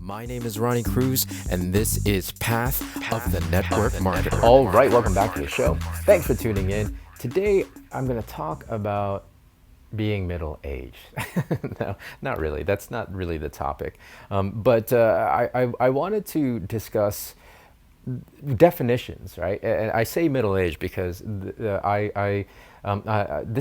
My name is Ronnie Cruz, and this is Path of the Network Marketer. All right, welcome back to the show. Thanks for tuning in. Today, I'm going to talk about being middle-aged. No, not really. That's not really the topic. But I wanted to discuss definitions, right? And I say middle-aged because this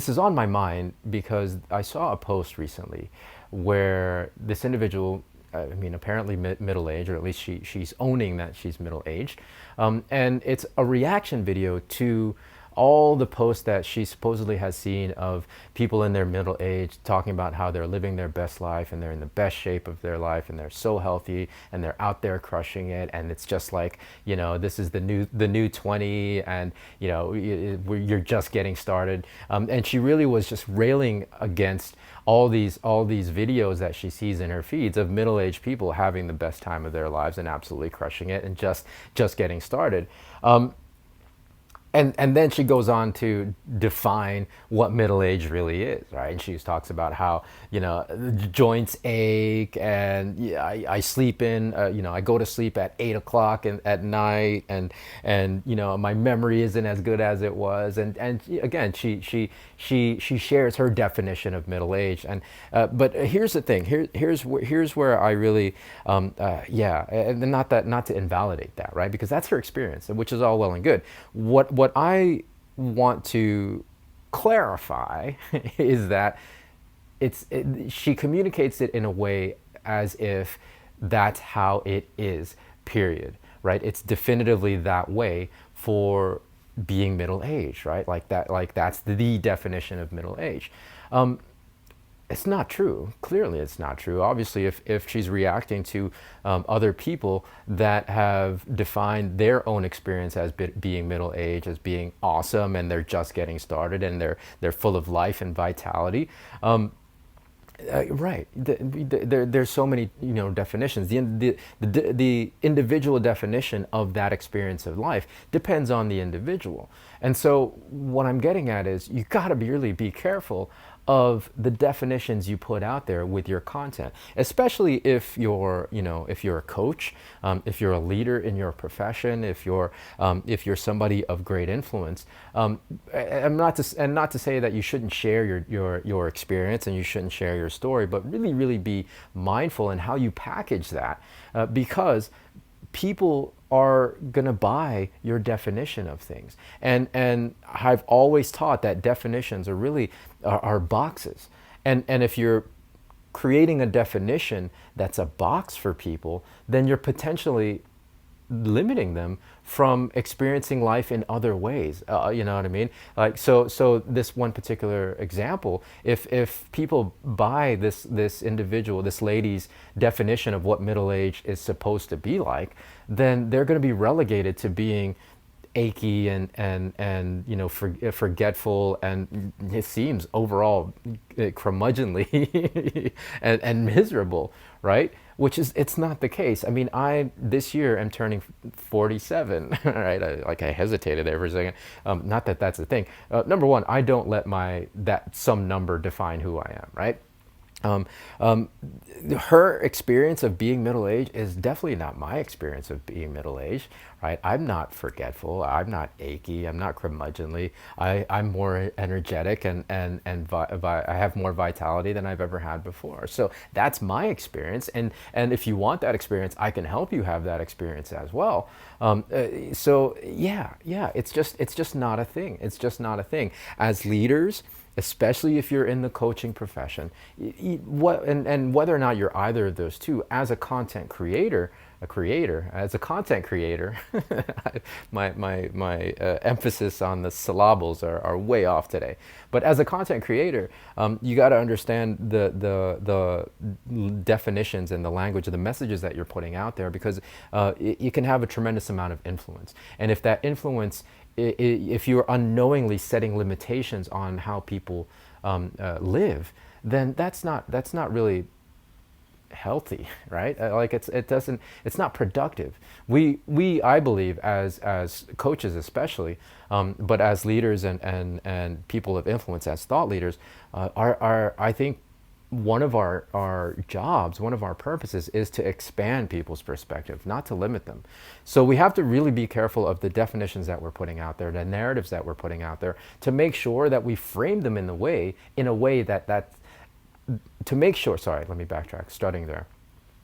is on my mind because I saw a post recently where this individual, apparently middle-aged, or at least she's owning that she's middle-aged. And it's a reaction video to all the posts that she supposedly has seen of people in their middle age talking about how they're living their best life and they're in the best shape of their life and they're so healthy and they're out there crushing it, and it's just like, this is the new 20, and you're just getting started. And she really was just railing against all these videos that she sees in her feeds of middle-aged people having the best time of their lives and absolutely crushing it and just getting started. And then she goes on to define what middle age really is, right? And she talks about how, the joints ache, and I sleep in, I go to sleep at 8 o'clock at night, and my memory isn't as good as it was. And again, she shares her definition of middle age. And but here's the thing. Here's where I really, and not to invalidate that, right? Because that's her experience, which is all well and good. What I want to clarify is that she communicates it in a way as if that's how it is, period, right? It's definitively that way for being middle-aged, right? Like that's the definition of middle age. It's not true. Clearly, it's not true. Obviously, if she's reacting to other people that have defined their own experience as being middle-aged, as being awesome, and they're just getting started, and they're full of life and vitality. Right. There's so many, definitions. The individual definition of that experience of life depends on the individual. And so what I'm getting at is you got to really be careful of the definitions you put out there with your content, especially if you're a coach, if you're a leader in your profession, if you're somebody of great influence. And not to say that you shouldn't share your experience and you shouldn't share your story, but really be mindful in how you package that, because people are going to buy your definition of things. And I've always taught that definitions are really are boxes. And if you're creating a definition that's a box for people, then you're potentially limiting them from experiencing life in other ways. You know what I mean? Like, so this one particular example, if people buy this lady's definition of what middle age is supposed to be like, then they're going to be relegated to being achy and forgetful, and it seems overall curmudgeonly and miserable, right? Which is, it's not the case. I mean, this year am turning 47, right? I hesitated there for a second. Not that that's the thing. Number one, I don't let that some number define who I am, right? Her experience of being middle-aged is definitely not my experience of being middle-aged, right? I'm not forgetful. I'm not achy. I'm not curmudgeonly. I'm more energetic and I have more vitality than I've ever had before. So that's my experience. And if you want that experience, I can help you have that experience as well. So yeah, it's just not a thing. It's just not a thing. As leaders, especially if you're in the coaching profession, and whether or not you're either of those two, as a content creator, my emphasis on the syllables are way off today. But as a content creator, you got to understand the definitions and the language of the messages that you're putting out there, because you can have a tremendous amount of influence. And if that influence, if you're unknowingly setting limitations on how people live, then that's not really healthy, right? It's not productive. I believe as coaches especially, but as leaders and people of influence, as thought leaders, are I think one of our jobs, one of our purposes is to expand people's perspective, not to limit them. So we have to really be careful of the definitions that we're putting out there, the narratives that we're putting out there, to make sure that we frame them in a way that to make sure, sorry, let me backtrack, starting there.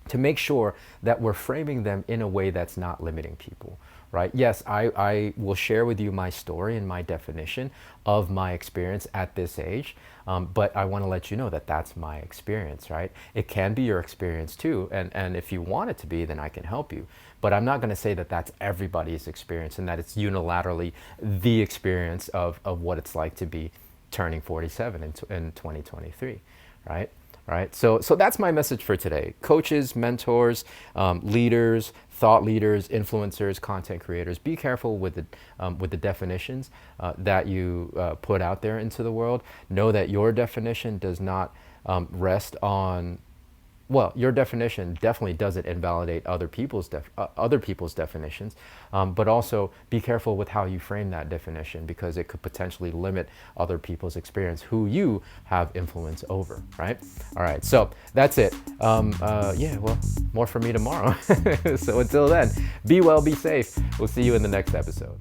To make sure that we're framing them in a way that's not limiting people, right? Yes, I will share with you my story and my definition of my experience at this age, but I want to let you know that that's my experience, right? It can be your experience too, and if you want it to be, then I can help you. But I'm not going to say that that's everybody's experience and that it's unilaterally the experience of what it's like to be turning 47 in 2023, right? Right. So that's my message for today. Coaches, mentors, leaders, thought leaders, influencers, content creators. Be careful with the definitions that you put out there into the world. Know that your definition does not rest on. Well, your definition definitely doesn't invalidate other people's definitions, but also be careful with how you frame that definition, because it could potentially limit other people's experience who you have influence over, right? All right, so that's it. Yeah, well, more from me tomorrow. So until then, be well, be safe. We'll see you in the next episode.